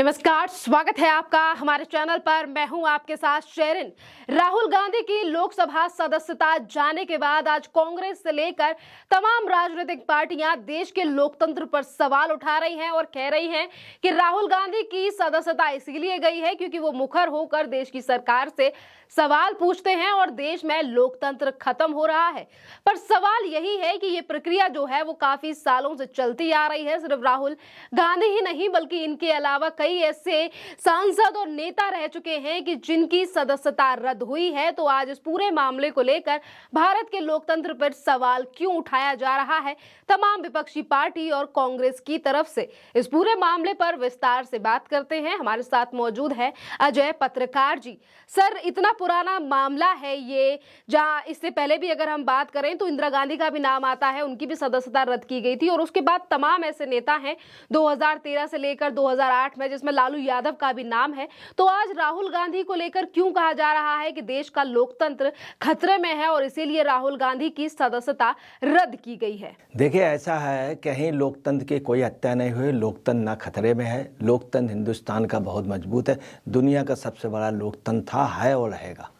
नमस्कार, स्वागत है आपका हमारे चैनल पर। मैं हूं आपके साथ शेरिन। राहुल गांधी की लोकसभा सदस्यता जाने के बाद आज कांग्रेस से लेकर तमाम राजनीतिक पार्टियां देश के लोकतंत्र पर सवाल उठा रही हैं और कह रही हैं कि राहुल गांधी की सदस्यता इसीलिए गई है क्योंकि वो मुखर होकर देश की सरकार से सवाल पूछते हैं और देश में लोकतंत्र खत्म हो रहा है। पर सवाल यही है कि ये प्रक्रिया जो है वो काफी सालों से चलती आ रही है। सिर्फ राहुल गांधी ही नहीं बल्कि इनके अलावा कई ऐसे सांसद और नेता रह चुके हैं कि जिनकी सदस्यता रद्द हुई है। तो आज इस पूरे मामले को लेकर भारत के लोकतंत्र पर सवाल क्यों उठाया जा रहा है, तमाम विपक्षी पार्टी और कांग्रेस की तरफ से, इस पूरे मामले पर विस्तार से बात करते हैं। हमारे साथ मौजूद है अजय, पत्रकार जी। सर, इतना पुराना मामला है ये, जहां इससे पहले भी अगर हम बात करें तो इंदिरा गांधी का भी नाम आता है, उनकी भी सदस्यता रद्द की गई थी और उसके बाद तमाम ऐसे नेता हैं 2013 से लेकर 2008 में, जिसमें लालू यादव का भी नाम है। तो आज राहुल गांधी को लेकर क्यों कहा जा रहा है कि देश का लोकतंत्र खतरे में है और इसीलिए राहुल गांधी की सदस्यता रद्द की गई है? देखिए, ऐसा है, कहीं लोकतंत्र की कोई हत्या नहीं हुई, लोकतंत्र ना खतरे में है। लोकतंत्र हिंदुस्तान का बहुत मजबूत है, दुनिया का सबसे बड़ा लोकतंत्र था, है और रहेगा।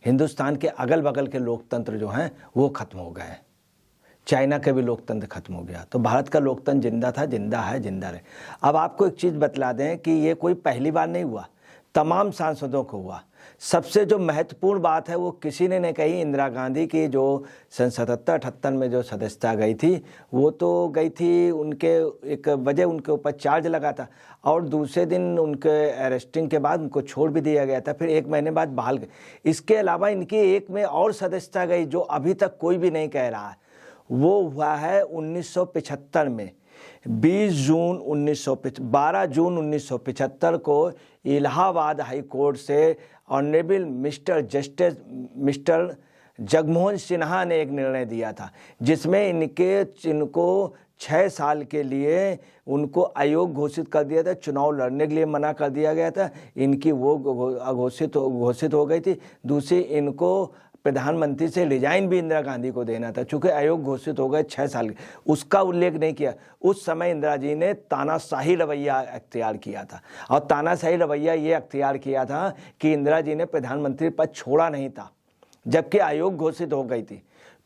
हिंदुस्तान के अगल बगल के लोकतंत्र जो हैं वो खत्म हो गए हैं। चाइना का भी लोकतंत्र खत्म हो गया, तो भारत का लोकतंत्र जिंदा था, जिंदा है, जिंदा रहे। अब आपको एक चीज़ बतला दें कि ये कोई पहली बार नहीं हुआ, तमाम सांसदों को हुआ। सबसे जो महत्वपूर्ण बात है वो किसी ने नहीं कही। इंदिरा गांधी की जो सन 77-78 में जो सदस्यता गई थी, वो तो गई थी, उनके एक वजह उनके ऊपर चार्ज लगा था और दूसरे दिन उनके अरेस्टिंग के बाद उनको छोड़ भी दिया गया था, फिर 1 महीने बाद बहाल गए। इसके अलावा इनकी एक में और सदस्यता गई जो अभी तक कोई भी नहीं कह रहा है, वो हुआ है 1975 में। 12 जून 1975 को इलाहाबाद हाई कोर्ट से ऑनरेबल मिस्टर जगमोहन सिन्हा ने एक निर्णय दिया था, जिसमें इनको 6 साल के लिए उनको अयोग्य घोषित कर दिया था, चुनाव लड़ने के लिए मना कर दिया गया था। इनकी वो घोषित हो गई थी। दूसरी, इनको प्रधानमंत्री से रिजाइन भी इंदिरा गांधी को देना था, चूंकि अयोग्य घोषित हो गए 6 साल के, उसका उल्लेख नहीं किया। उस समय इंदिरा जी ने तानाशाही रवैया अख्तियार किया था और तानाशाही रवैया ये अख्तियार किया था कि इंदिरा जी ने प्रधानमंत्री पद छोड़ा नहीं था जबकि अयोग्य घोषित हो गई थी।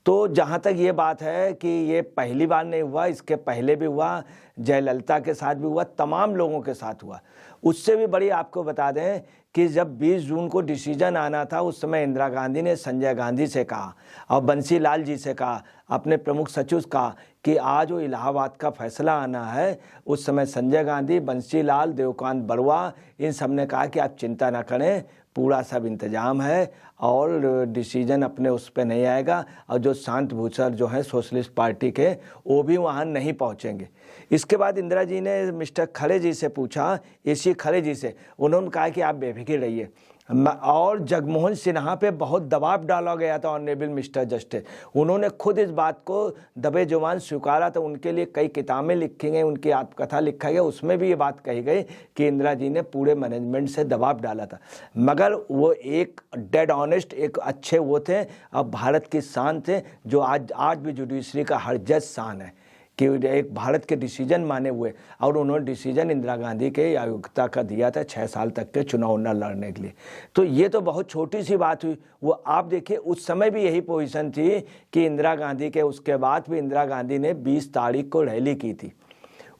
तो जहाँ तक ये बात है कि ये पहली बार नहीं हुआ, इसके पहले भी हुआ, जयललिता के साथ भी हुआ, तमाम लोगों के साथ हुआ। उससे भी बड़ी आपको बता दें कि जब 20 जून को डिसीजन आना था, उस समय इंदिरा गांधी ने संजय गांधी से कहा और बंसी लाल जी से कहा, अपने प्रमुख सचिव से कहा कि आज वो इलाहाबाद का फैसला आना है। उस समय संजय गांधी, बंसी लाल, देवकांत बरुआ, इन सब ने कहा कि आप चिंता ना करें, पूरा सब इंतजाम है और डिसीजन अपने उस पर नहीं आएगा। और जो शांत भूषण जो है सोशलिस्ट पार्टी के, वो भी वहाँ नहीं पहुँचेंगे। इसके बाद इंदिरा जी ने मिस्टर खरे जी से पूछा, एसी खरे जी से, उन्होंने कहा कि आप बेफिक्र रहिए। और जगमोहन सिन्हा पे बहुत दबाव डाला गया था ऑनरेबल मिस्टर जस्टिस, उन्होंने खुद इस बात को दबे जुबान स्वीकारा था। उनके लिए कई किताबें लिखी गई, उनकी आत्मकथा लिखा गया, उसमें भी ये बात कही गई कि इंदिरा जी ने पूरे मैनेजमेंट से दबाव डाला था। मगर वो एक डेड ऑनेस्ट, एक अच्छे वो थे, अब भारत की शान थे, जो आज भी जुडिशरी का हर जज शान है कि एक भारत के डिसीजन माने हुए, और उन्होंने डिसीजन इंदिरा गांधी के अयोग्यता का दिया था 6 साल तक के चुनाव न लड़ने के लिए। तो ये तो बहुत छोटी सी बात हुई। वो आप देखिए, उस समय भी यही पोजीशन थी कि इंदिरा गांधी के, उसके बाद भी इंदिरा गांधी ने 20 तारीख को रैली की थी।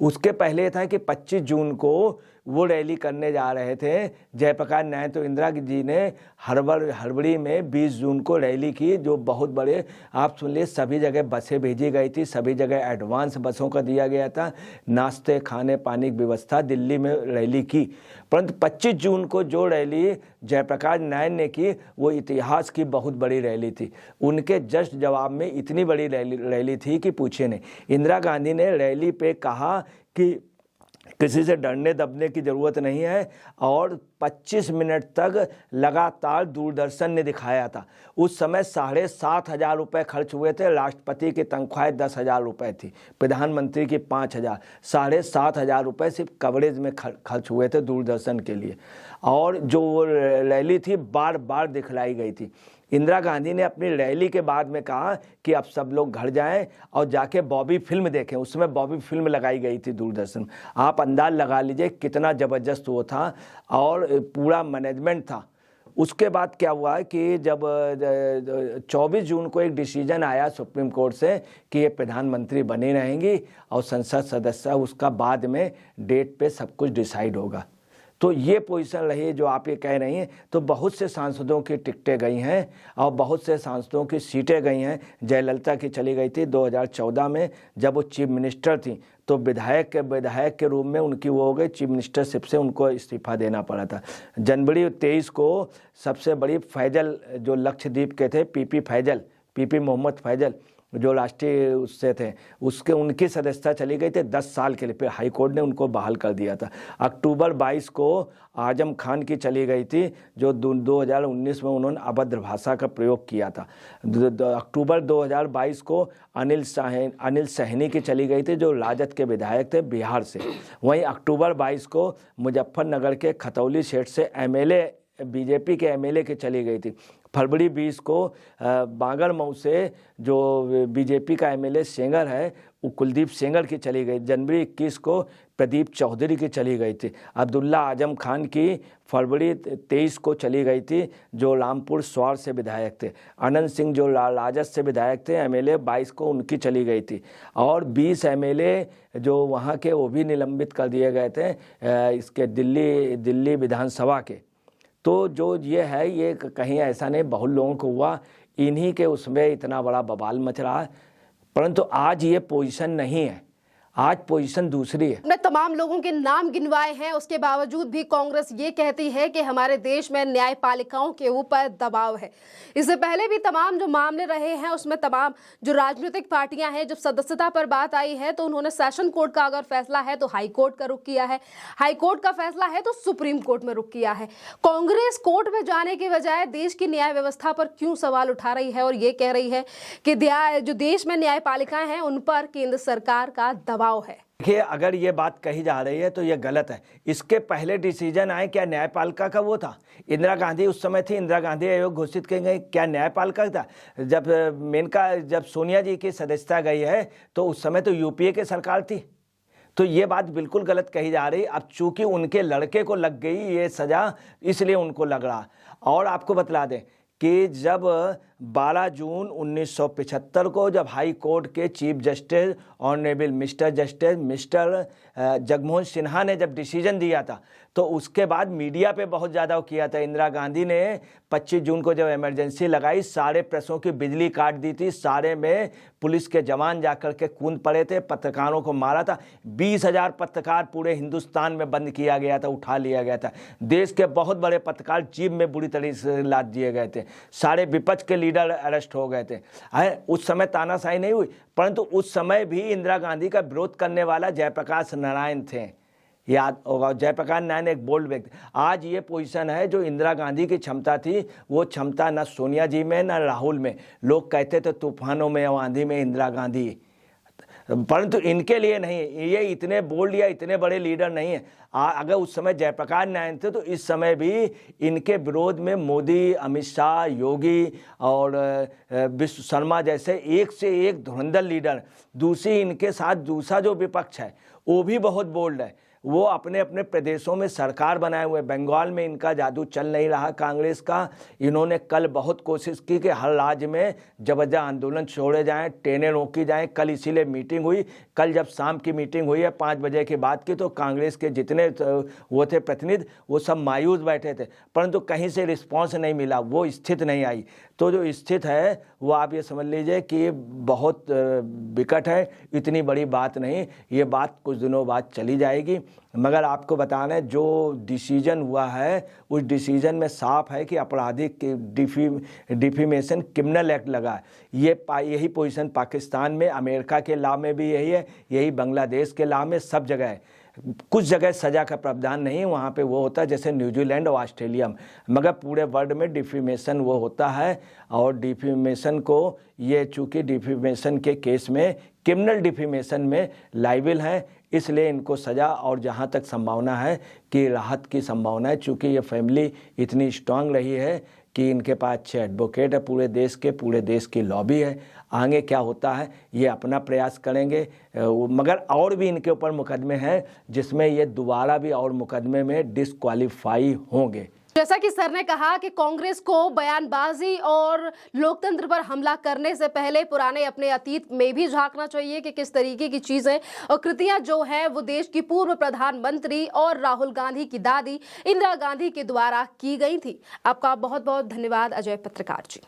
उसके पहले था कि 25 जून को वो रैली करने जा रहे थे जयप्रकाश नारायण, तो इंदिरा जी ने हड़बड़ी में 20 जून को रैली की, जो बहुत बड़े, आप सुन लिए, सभी जगह बसें भेजी गई थी, सभी जगह एडवांस बसों का दिया गया था, नाश्ते खाने पानी की व्यवस्था, दिल्ली में रैली की। परंतु 25 जून को जो रैली जयप्रकाश नारायण ने की, वो इतिहास की बहुत बड़ी रैली थी। उनके जस्ट जवाब में इतनी बड़ी रैली थी कि पूछिए नहीं। इंदिरा गांधी ने रैली पे कहा कि किसी से डरने दबने की ज़रूरत नहीं है, और 25 मिनट तक लगातार दूरदर्शन ने दिखाया था। उस समय 7,500 रुपये खर्च हुए थे, राष्ट्रपति की तनख्वाहें 10,000 रुपये थी, प्रधानमंत्री की 5,000, 7,500 रुपये सिर्फ कवरेज में खर्च हुए थे दूरदर्शन के लिए। और जो वो रैली थी बार बार दिखलाई गई थी। इंदिरा गांधी ने अपनी रैली के बाद में कहा कि अब सब लोग घर जाएं और जाके बॉबी फिल्म देखें। उसमें बॉबी फिल्म लगाई गई थी दूरदर्शन। आप अंदाज लगा लीजिए कितना ज़बरदस्त वो था और पूरा मैनेजमेंट था। उसके बाद क्या हुआ कि जब 24 जून को एक डिसीजन आया सुप्रीम कोर्ट से कि ये प्रधानमंत्री बनी रहेंगी और संसद सदस्य, उसका बाद में डेट पे सब कुछ डिसाइड होगा। तो ये पोजीशन रही जो आप ये कह रही हैं। तो बहुत से सांसदों की टिकटें गई हैं और बहुत से सांसदों की सीटें गई हैं। जयललिता की चली गई थी 2014 में, जब वो चीफ मिनिस्टर थी तो विधायक के रूप में उनकी वो हो गई, चीफ मिनिस्टरशिप से उनको इस्तीफा देना पड़ा था। जनवरी 23 को सबसे बड़ी फैजल जो लक्षद्वीप के थे, पीपी मोहम्मद फैजल जो राष्ट्रीय उससे थे, उनकी सदस्यता चली गई थी 10 साल के लिए। फिर हाई कोर्ट ने उनको बहाल कर दिया था। अक्टूबर 22 को आजम खान की चली गई थी जो 2019 में उन्होंने अभद्र भाषा का प्रयोग किया था। अक्टूबर 2022 को अनिल सहनी की चली गई थी जो राजद के विधायक थे बिहार से। वहीं अक्टूबर 22 को मुजफ्फरनगर के खतौली सीट से बीजेपी के एमएलए की चली गई थी। फरवरी 20 को बांगरमऊ से जो बीजेपी का एमएलए सेंगर है वो कुलदीप सेंगर की चली गई। जनवरी 21 को प्रदीप चौधरी की चली गई थी। अब्दुल्ला आजम खान की फरवरी 23 को चली गई थी जो रामपुर स्वार से विधायक थे। अनंत सिंह जो राजद से विधायक थे एमएलए 22 को उनकी चली गई थी। और 20 एमएलए जो वहाँ के वो भी निलंबित कर दिए गए थे इसके दिल्ली विधानसभा के। तो जो ये है ये कहीं ऐसा नहीं बहुत लोगों को हुआ, इन्हीं के उसमें इतना बड़ा बवाल मच रहा है। परंतु आज ये पोजीशन नहीं है, आज पोजीशन दूसरी है। ने तमाम लोगों के नाम गिनवाए हैं, उसके बावजूद भी कांग्रेस ये कहती है कि हमारे देश में न्यायपालिकाओं के ऊपर दबाव है। इससे पहले भी तमाम जो मामले रहे हैं उसमें तमाम जो राजनीतिक पार्टियां हैं, जब सदस्यता पर बात आई है तो उन्होंने सेशन कोर्ट का अगर फैसला है तो हाई कोर्ट का रुख किया है, हाई कोर्ट का फैसला है तो सुप्रीम कोर्ट में रुख किया है। कांग्रेस कोर्ट में जाने की बजाय देश की न्याय व्यवस्था पर क्यों सवाल उठा रही है और ये कह रही है कि जो देश में न्यायपालिकाएं हैं उन पर केंद्र सरकार का दबाव है। देखिए, अगर ये बात कही जा रही है तो ये गलत है। इसके पहले डिसीजन आए, क्या न्यायपालिका का वो था? इंदिरा गांधी उस समय थी, इंदिरा गांधी आयोग घोषित किए गए, क्या न्यायपालिका था? जब सोनिया जी की सदस्यता गई है तो उस समय तो यूपीए की सरकार थी। तो ये बात बिल्कुल गलत कही जा रही। अब चूंकि उनके लड़के को लग गई ये सजा, इसलिए उनको लग रहा। और आपको बतला दें कि जब 12 जून 1975 को जब हाई कोर्ट के chief justice honourable mister Jagmohan Sinha ने जब डिसीजन दिया था तो उसके बाद मीडिया पे बहुत ज़्यादा किया था। इंदिरा गांधी ने 25 जून को जब इमरजेंसी लगाई, सारे प्रेसों की बिजली काट दी थी, सारे में पुलिस के जवान जाकर के कूद पड़े थे, पत्रकारों को मारा था। 20,000 पत्रकार पूरे हिंदुस्तान में बंद किया गया था, उठा लिया गया था। देश के बहुत बड़े पत्रकार जेल में बुरी तरीके से लाद दिए गए थे, सारे विपक्ष के लीडर अरेस्ट हो गए थे। उस समय तानाशाही नहीं हुई, परंतु उस समय भी इंदिरा गांधी का विरोध करने वाला जयप्रकाश नारायण थे, याद होगा। जयप्रकाश नारायण एक बोल्ड व्यक्ति। आज ये पोजीशन है जो इंदिरा गांधी की क्षमता थी, वो क्षमता न सोनिया जी में न राहुल में। लोग कहते थे तूफानों में आंधी में इंदिरा गांधी, परंतु इनके लिए नहीं। ये इतने बोल्ड या इतने बड़े लीडर नहीं है। अगर उस समय जयप्रकाश नारायण थे तो इस समय भी इनके विरोध में मोदी, अमित शाह, योगी और विश्व शर्मा जैसे एक से एक धुरंधर लीडर। दूसरी इनके साथ दूसरा जो विपक्ष है वो भी बहुत बोल्ड है। वो अपने अपने प्रदेशों में सरकार बनाए हुए। बंगाल में इनका जादू चल नहीं रहा कांग्रेस का। इन्होंने कल बहुत कोशिश की कि हर राज्य में जबरदस्त आंदोलन छोड़े जाएं, ट्रेनें रोकी जाएं। कल इसीलिए मीटिंग हुई। कल जब शाम की मीटिंग हुई है 5 बजे के बाद की, तो कांग्रेस के जितने वो थे प्रतिनिधि वो सब मायूस बैठे थे, परंतु कहीं से रिस्पॉन्स नहीं मिला, वो स्थिति नहीं आई। तो जो स्थिति है वो आप ये समझ लीजिए कि बहुत विकट है। इतनी बड़ी बात नहीं, ये बात कुछ दिनों बाद चली जाएगी। मगर आपको बताना है जो डिसीजन हुआ है उस डिसीजन में साफ है कि आपराधिक डिफेमेशन क्रिमिनल एक्ट लगा है। यही पोजीशन पाकिस्तान में, अमेरिका के लॉ में भी यही है, यही बांग्लादेश के लॉ में, सब जगह है। कुछ जगह सज़ा का प्रावधान नहीं है, वहाँ पे वो होता है जैसे न्यूजीलैंड और ऑस्ट्रेलिया में, मगर पूरे वर्ल्ड में डिफेमेशन वो होता है। और डिफेमेशन को ये चूँकि डिफेमेशन के केस में क्रिमिनल डिफेमेशन में लायबल है, इसलिए इनको सज़ा और जहाँ तक संभावना है कि राहत की संभावना है, चूँकि ये फैमिली इतनी स्ट्रांग रही है कि इनके पास 6 एडवोकेट है, पूरे देश की लॉबी है। आगे क्या होता है ये अपना प्रयास करेंगे, मगर और भी इनके ऊपर मुकदमे हैं जिसमें ये दोबारा भी और मुकदमे में डिस्क्वालीफाई होंगे। जैसा कि सर ने कहा कि कांग्रेस को बयानबाजी और लोकतंत्र पर हमला करने से पहले पुराने अपने अतीत में भी झांकना चाहिए कि किस तरीके की चीजें और कृतियां जो है वो देश की पूर्व प्रधानमंत्री और राहुल गांधी की दादी इंदिरा गांधी के द्वारा की गई थी। आपका बहुत बहुत धन्यवाद अजय पत्रकार जी।